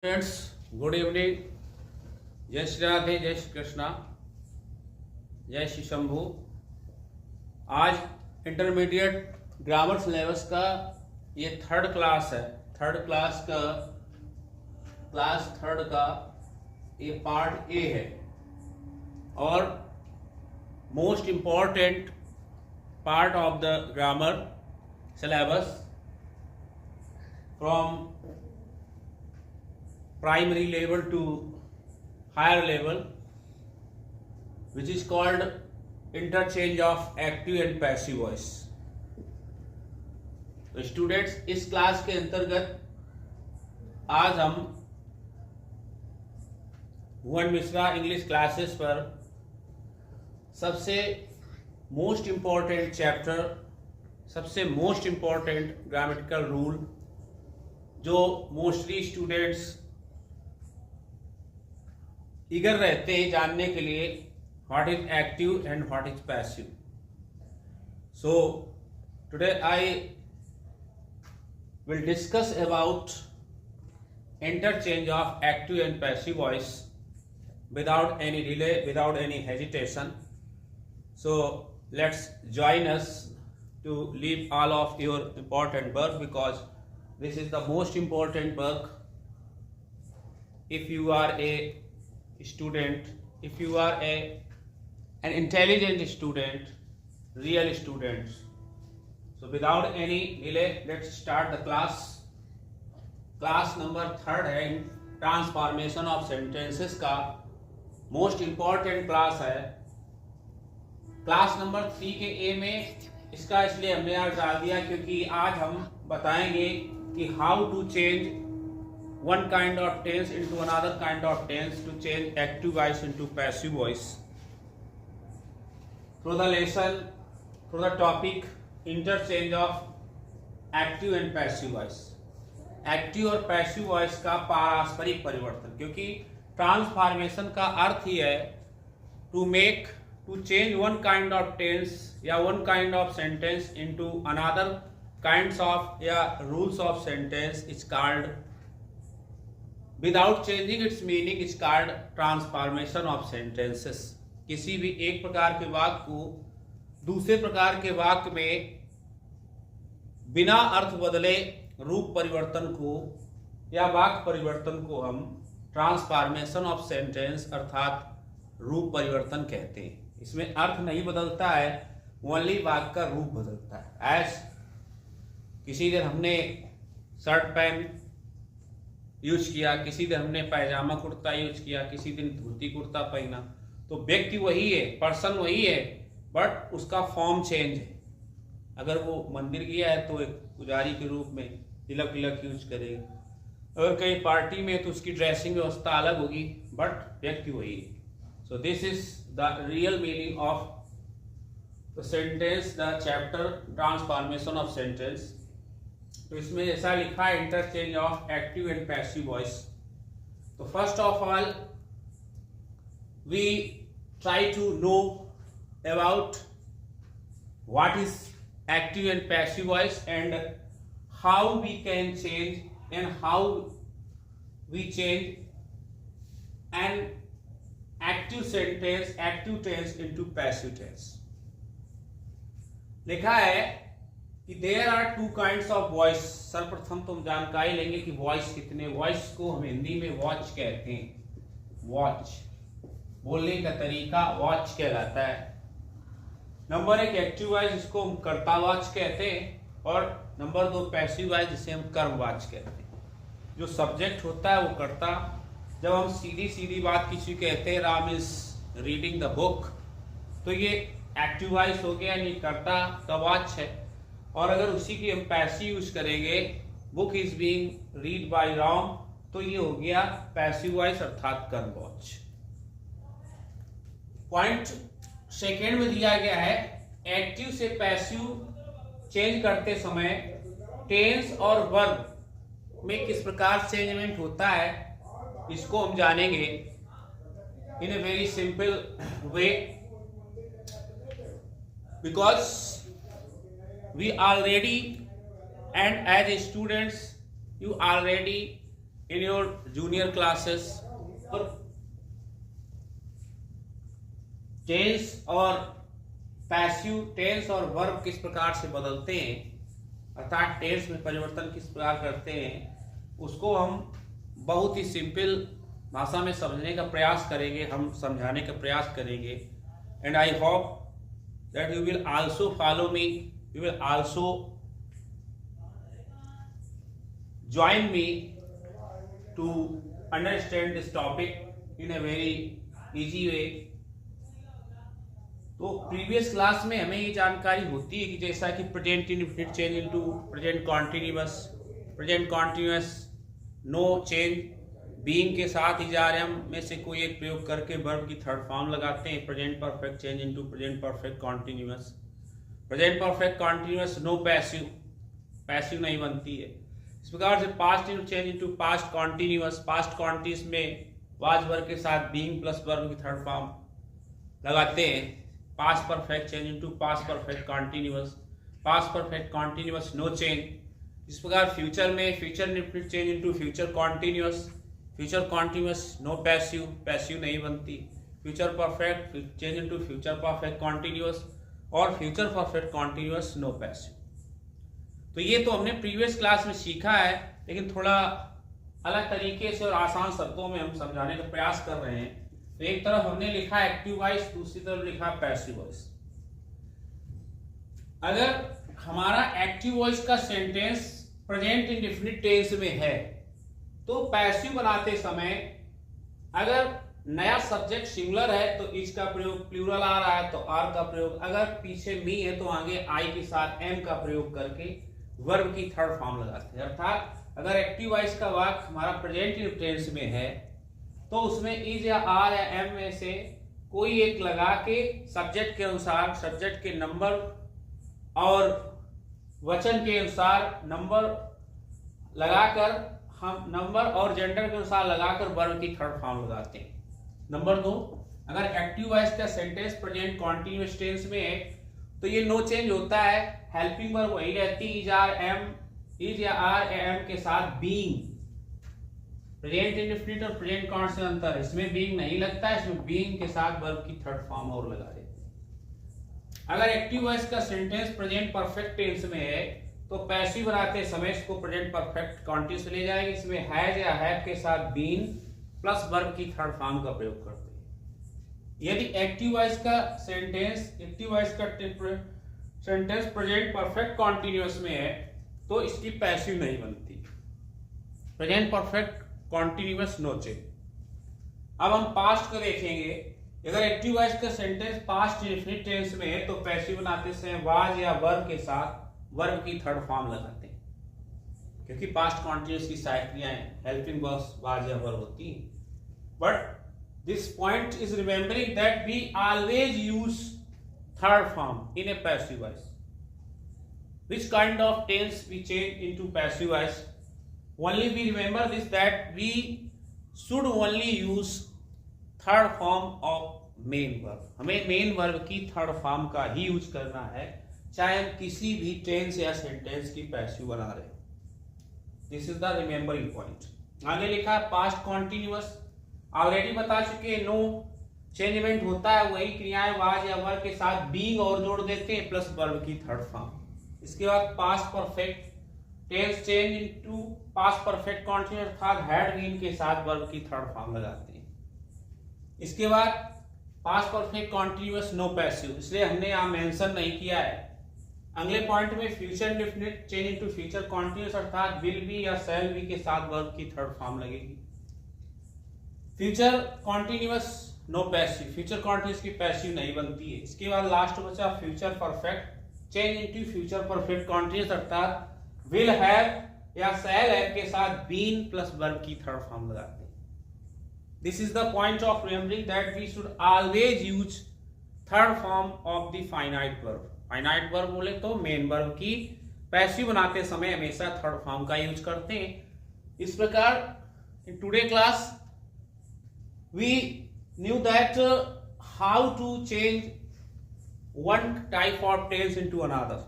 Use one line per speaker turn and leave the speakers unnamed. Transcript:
Friends, good evening. जय श्री राधे, जय श्री कृष्णा, जय श्री शंभू। आज इंटरमीडिएट ग्रामर सिलेबस का ये थर्ड क्लास है। क्लास थर्ड का ये पार्ट ए है और most important part of the grammar syllabus from primary level to higher level, which is called interchange of active and passive voice. तो students, इस class के अंतर्गत आज हम भुवन मिश्रा इंग्लिश क्लासेस पर सबसे मोस्ट इम्पॉर्टेंट चैप्टर, सबसे मोस्ट इम्पॉर्टेंट ग्रामेटिकल रूल जो मोस्टली स्टूडेंट्स ईगर रहते हैं जानने के लिए, what is active and what is passive. So today I will discuss about interchange of active and passive voice without any delay, without any hesitation. So let's join us to leave all of your important work, because this is the most important work. If you are a student, if you are an intelligent student, real students. So without any delay, let's start the class. Class number third है, transformation of sentences का most important class है। Class number 3 के ए में इसका इसलिए हमने यहाँ डाल दिया क्योंकि आज हम बताएंगे कि how to change one kind of tense into another kind of tense, to change active voice into passive voice. Through the lesson, through the topic interchange of active and passive voice. Active और passive voice का पारस्परिक परिवर्तन, क्योंकि transformation का अर्थ ही है to change one kind of tense या one kind of sentence into another kinds of या rules of sentence is called, without changing its meaning is called transformation of sentences. किसी भी एक प्रकार के वाक्य को दूसरे प्रकार के वाक्य में बिना अर्थ बदले रूप परिवर्तन को या वाक्य परिवर्तन को हम ट्रांसफॉर्मेशन ऑफ सेंटेंस अर्थात रूप परिवर्तन कहते हैं। इसमें अर्थ नहीं बदलता है, ओनली वाक्य का रूप बदलता है। एज किसी दिन हमने शर्ट पैंट यूज किया, किसी दिन हमने पैजामा कुर्ता यूज किया, किसी दिन धोती कुर्ता पहना, तो व्यक्ति वही है, पर्सन वही है, बट उसका फॉर्म चेंज है। अगर वो मंदिर गया है तो एक पुजारी के रूप में तिलक विलक यूज करेगा, अगर कहीं पार्टी में तो उसकी ड्रेसिंग व्यवस्था अलग होगी, बट व्यक्ति वही है। So this is the real meaning of the sentence, the chapter transformation of sentence. तो इसमें ऐसा लिखा है interchange of active and passive voice. तो first of all we try to know about what is active and passive voice and how we can change and how we change an active sentence, active tense into passive tense. लिखा है कि there are two kinds of voice. सर्वप्रथम तुम जानकारी लेंगे कि voice कितने, voice को हम हिंदी में वॉच कहते हैं। वॉच बोलने का तरीका वॉच कहलाता है। नंबर 1 एक्टिव वॉइस, जिसको हम कर्ता वॉच कहते हैं, और नंबर 2 पैसिव वॉइस, जिसे हम कर्म वॉच कहते हैं। जो सब्जेक्ट होता है वो कर्ता। जब हम सीधी सीधी बात किसी कहते हैं, Ram is reading the book, तो ये एक्टिव वॉइस हो गया, यानी कर्ता का वॉच है। और अगर उसी की हम पैसिव यूज करेंगे, book is being read by Ram, तो ये हो गया पैसिव वॉइस अर्थात कर्म वॉच। पॉइंट सेकेंड में दिया गया है एक्टिव से पैसिव चेंज करते समय टेंस और वर्ब में किस प्रकार चेंजमेंट होता है, इसको हम जानेंगे in a very simple way, because we already, and as students you already in your junior classes और टेंस और पैसिव टेंस और वर्ब किस प्रकार से बदलते हैं, अर्थात टेंस में परिवर्तन किस प्रकार करते हैं, उसको हम बहुत ही सिंपल भाषा में समझने का प्रयास करेंगे, हम समझाने का प्रयास करेंगे। And I hope that you will also follow me, you will also join me to understand this topic in a very easy way। तो प्रीवियस क्लास में हमें ये जानकारी होती है कि जैसा कि present indefinite change into present continuous, no change, being के साथ इजारम में से कोई एक प्रयोग करके वर्ब की थर्ड फॉर्म लगाते हैं, present perfect change into present perfect continuous, present perfect continuous no passive नहीं बनती है। इस प्रकार से past change into past continuous, past continuous में वाज वर्ब के साथ बीइंग प्लस वर्ब की थर्ड फॉर्म लगाते हैं, past perfect change into past perfect continuous, past perfect continuous no change. इस प्रकार फ्यूचर में future indefinite change into future continuous no passive नहीं बनती, future perfect change into future perfect continuous और future perfect continuous no passive. तो ये तो हमने प्रीवियस क्लास में सीखा है, लेकिन थोड़ा अलग तरीके से और आसान शब्दों में हम समझाने का प्रयास कर रहे हैं। तो एक तरफ हमने लिखा एक्टिव वॉइस, दूसरी तरफ लिखा पैसिव वॉइस। अगर हमारा एक्टिव वॉइस का सेंटेंस प्रेजेंट इंडेफिनिट टेंस में है तो पैसिव बनाते समय अगर नया सब्जेक्ट सिंगुलर है तो इज का प्रयोग, प्लूरल आ रहा है तो आर का प्रयोग, अगर पीछे मी है तो आगे आई के साथ एम का प्रयोग करके वर्ब की थर्ड फॉर्म लगाते हैं। अर्थात अगर एक्टिव वॉइस का वाक्य हमारा प्रेजेंट टेंस में है तो उसमें इज या आर या एम में से कोई एक लगा के सब्जेक्ट के अनुसार, सब्जेक्ट के नंबर और वचन के अनुसार नंबर लगाकर हम नंबर और जेंडर के अनुसार लगाकर वर्ब की थर्ड फॉर्म लगाते हैं। नंबर 2, अगर एक्टिव वॉइस का सेंटेंस प्रेजेंट कॉन्टिन्यूअस टेंस में है तो ये नो चेंज होता है, हेल्पिंग वर्ब वही रहती है, इज या आर एम के साथ बीइंग। प्रेजेंट इंडेफिनिट और प्रेजेंट कॉन्टिन्यूअस में अंतर है, इसमें बीइंग नहीं लगता है, इसमें बीइंग के साथ वर्ब की थर्ड फॉर्म और लगा देते हैं। अगर एक्टिव वॉइस का सेंटेंस प्रेजेंट परफेक्ट टेंस में है तो पैसिव बनाते समय इसको प्रेजेंट परफेक्ट कॉन्टिन्यूअस ले जाएंगे, इसमें हैज या हैव के साथ बीन प्लस वर्ब की थर्ड फॉर्म का प्रयोग करते हैं। यदि एक्टिव वॉइस का सेंटेंस प्रेजेंट परफेक्ट कॉन्टिन्यूअस में है तो इसकी पैसिव नहीं बनती, present perfect continuous no change. अब हम पास्ट को देखेंगे। अगर एक्टिव वॉइस का सेंटेंस पास्ट इंडेफिनिट टेंस में है तो पैसिव बनाते समय वाज या वर्ब के साथ वर्ब की थर्ड फॉर्म लगाते हैं, क्योंकि पास्ट कॉन्टिन्यूअस की सारी क्रियाएं हेल्पिंग वर्ब्स वाज या वर्ब होती हैं। But this point is remembering that we always use third form in a passive voice. Which kind of tense we change into passive voice? Only we remember this, that we should only use third form of main verb. हमें main verb की third form का ही use करना है, चाहे हम किसी भी tense या सेंटेंस की पैसिव बना रहे। This is the remembering point. आगे लिखा है पास्ट कॉन्टिन्यूअस, ऑलरेडी बता चुके, नो चेंज इवेंट होता है, वही क्रियाएं वाज या वर्ब के साथ बीइंग और जोड़ देते हैं प्लस वर्ब की थर्ड फॉर्म। इसके बाद past perfect tense change into past perfect continuous अर्थात हैड बीन के साथ वर्ब की थर्ड फॉर्म लगाते हैं। इसके बाद past perfect continuous no passive, इसलिए हमने यहां मेंशन नहीं किया है। अगले पॉइंट में future indefinite change into future continuous अर्थात विल बी या शैल बी के साथ वर्ब की थर्ड फॉर्म लगेगी। Future continuous no passive, future continuous की पैसिव नहीं बनती है। इसके बाद लास्ट बचा future perfect change into future perfect continuous अर्थात विल हैव या शैल हैव के साथ बीन प्लस वर्ब की थर्ड फॉर्म लगाते हैं। This is the point of remembering that we should always use third form of the finite verb. Finite verb बोले तो main verb की पैसिव बनाते समय हमेशा थर्ड फॉर्म का यूज करते हैं। इस प्रकार in today class we knew that how to change one type of tense into another.